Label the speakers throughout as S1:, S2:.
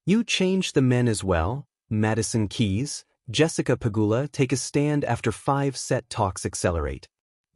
S1: You change the men as well. Madison Keys, Jessica Pegula take a stand after 5-set talks accelerate.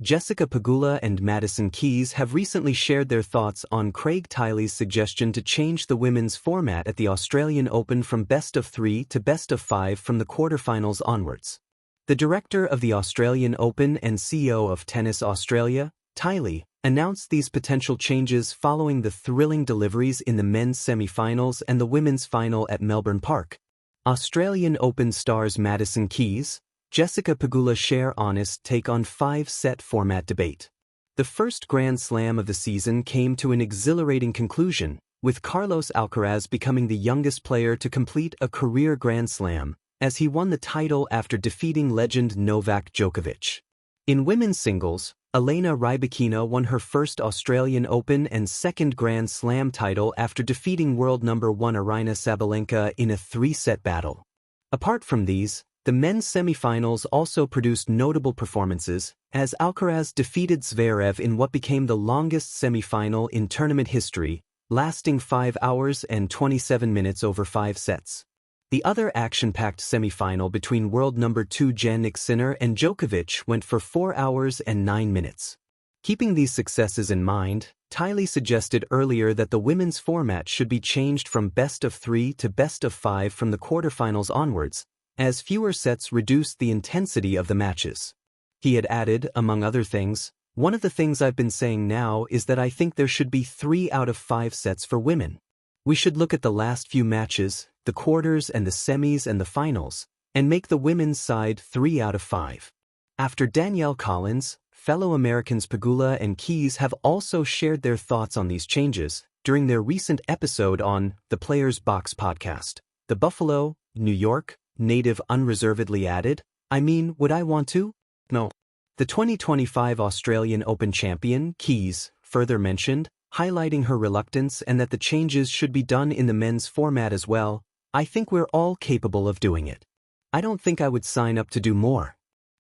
S1: Jessica Pegula and Madison Keys have recently shared their thoughts on Craig Tiley's suggestion to change the women's format at the Australian Open from best of 3 to best of 5 from the quarterfinals onwards. The director of the Australian Open and CEO of Tennis Australia, Tiley, announced these potential changes following the thrilling deliveries in the men's semi-finals and the women's final at Melbourne Park. Australian Open stars Madison Keys, Jessica Pegula share honest take on 5-set format debate. The first Grand Slam of the season came to an exhilarating conclusion, with Carlos Alcaraz becoming the youngest player to complete a career Grand Slam, as he won the title after defeating legend Novak Djokovic. In women's singles, Elena Rybakina won her first Australian Open and second Grand Slam title after defeating world number 1 Aryna Sabalenka in a 3-set battle. Apart from these, the men's semi-finals also produced notable performances, as Alcaraz defeated Zverev in what became the longest semi-final in tournament history, lasting 5 hours and 27 minutes over 5 sets. The other action-packed semi-final between world number 2 Jannik Sinner and Djokovic went for 4 hours and 9 minutes. Keeping these successes in mind, Tiley suggested earlier that the women's format should be changed from best of 3 to best of 5 from the quarterfinals onwards, as fewer sets reduced the intensity of the matches. He had added, among other things, "One of the things I've been saying now is that I think there should be 3 out of 5 sets for women. We should look at the last few matches, the quarters and the semis and the finals, and make the women's side 3 out of 5. After Danielle Collins, fellow Americans Pegula and Keys have also shared their thoughts on these changes during their recent episode on the Players Box podcast. The Buffalo, New York, native unreservedly added, "I mean, would I want to? No." The 2025 Australian Open champion, Keys, further mentioned, highlighting her reluctance and that the changes should be done in the men's format as well, "I think we're all capable of doing it. I don't think I would sign up to do more.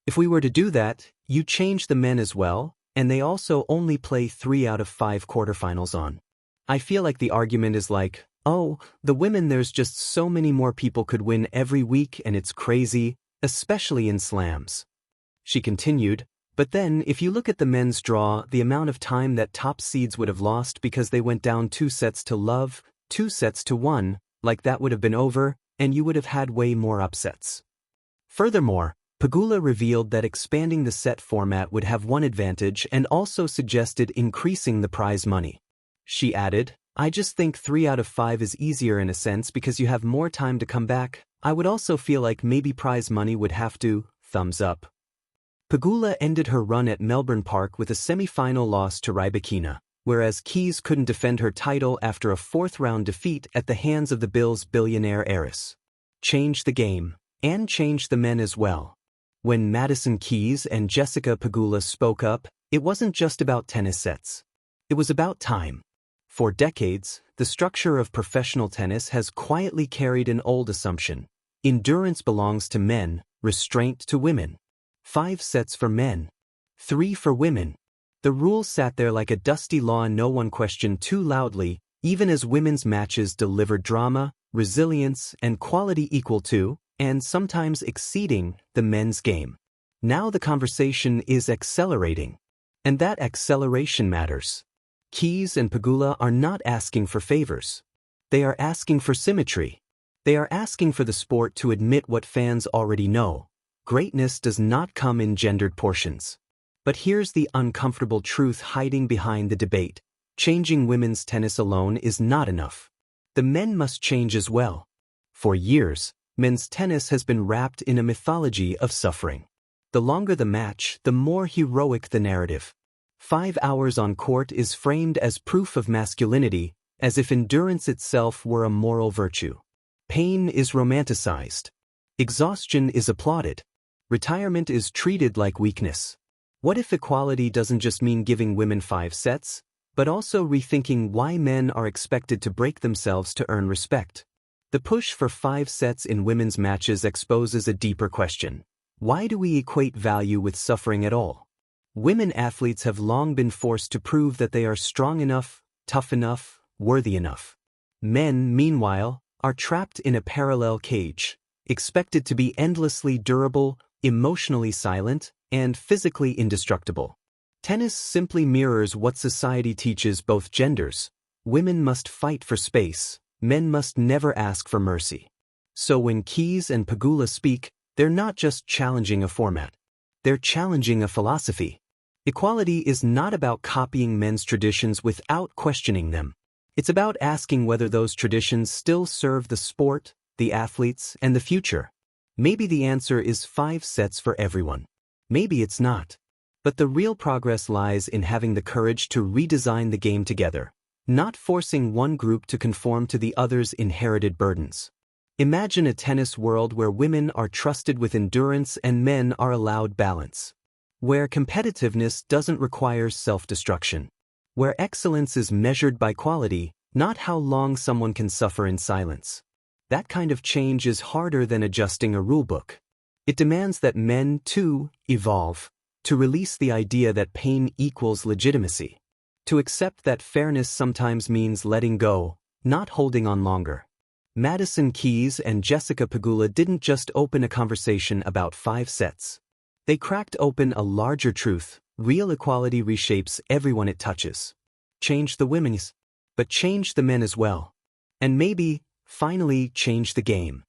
S1: If we were to do that, you change the men as well, and they also only play 3 out of 5 quarterfinals on. I feel like the argument is like, oh, the women, there's just so many more people could win every week and it's crazy, especially in slams." She continued, "But then if you look at the men's draw, the amount of time that top seeds would have lost because they went down 2 sets to love, 2 sets to 1, like that would have been over, and you would have had way more upsets." Furthermore, Pegula revealed that expanding the set format would have one advantage and also suggested increasing the prize money. She added, "I just think 3 out of 5 is easier in a sense because you have more time to come back. I would also feel like maybe prize money would have to, thumbs up." Pegula ended her run at Melbourne Park with a semi-final loss to Rybakina, whereas Keys couldn't defend her title after a 4th-round defeat at the hands of the Bills' billionaire heiress. Change the game, and change the men as well. When Madison Keys and Jessica Pegula spoke up, it wasn't just about tennis sets. It was about time. For decades, the structure of professional tennis has quietly carried an old assumption. Endurance belongs to men, restraint to women. 5 sets for men, 3 for women. The rules sat there like a dusty law no one questioned too loudly, even as women's matches delivered drama, resilience, and quality equal to, and sometimes exceeding, the men's game. Now the conversation is accelerating. And that acceleration matters. Keys and Pegula are not asking for favors. They are asking for symmetry. They are asking for the sport to admit what fans already know. Greatness does not come in gendered portions. But here's the uncomfortable truth hiding behind the debate. Changing women's tennis alone is not enough. The men must change as well. For years, men's tennis has been wrapped in a mythology of suffering. The longer the match, the more heroic the narrative. 5 hours on court is framed as proof of masculinity, as if endurance itself were a moral virtue. Pain is romanticized. Exhaustion is applauded. Retirement is treated like weakness. What if equality doesn't just mean giving women 5 sets, but also rethinking why men are expected to break themselves to earn respect? The push for 5 sets in women's matches exposes a deeper question. Why do we equate value with suffering at all? Women athletes have long been forced to prove that they are strong enough, tough enough, worthy enough. Men, meanwhile, are trapped in a parallel cage, expected to be endlessly durable, emotionally silent, and physically indestructible. Tennis simply mirrors what society teaches both genders. Women must fight for space, men must never ask for mercy. So when Keys and Pegula speak, they're not just challenging a format. They're challenging a philosophy. Equality is not about copying men's traditions without questioning them. It's about asking whether those traditions still serve the sport, the athletes, and the future. Maybe the answer is 5 sets for everyone. Maybe it's not. But the real progress lies in having the courage to redesign the game together, not forcing one group to conform to the other's inherited burdens. Imagine a tennis world where women are trusted with endurance and men are allowed balance. Where competitiveness doesn't require self-destruction. Where excellence is measured by quality, not how long someone can suffer in silence. That kind of change is harder than adjusting a rulebook. It demands that men, too, evolve, to release the idea that pain equals legitimacy. To accept that fairness sometimes means letting go, not holding on longer. Madison Keys and Jessica Pegula didn't just open a conversation about 5 sets. They cracked open a larger truth: real equality reshapes everyone it touches. Change the women's, but change the men as well. And maybe, finally, change the game.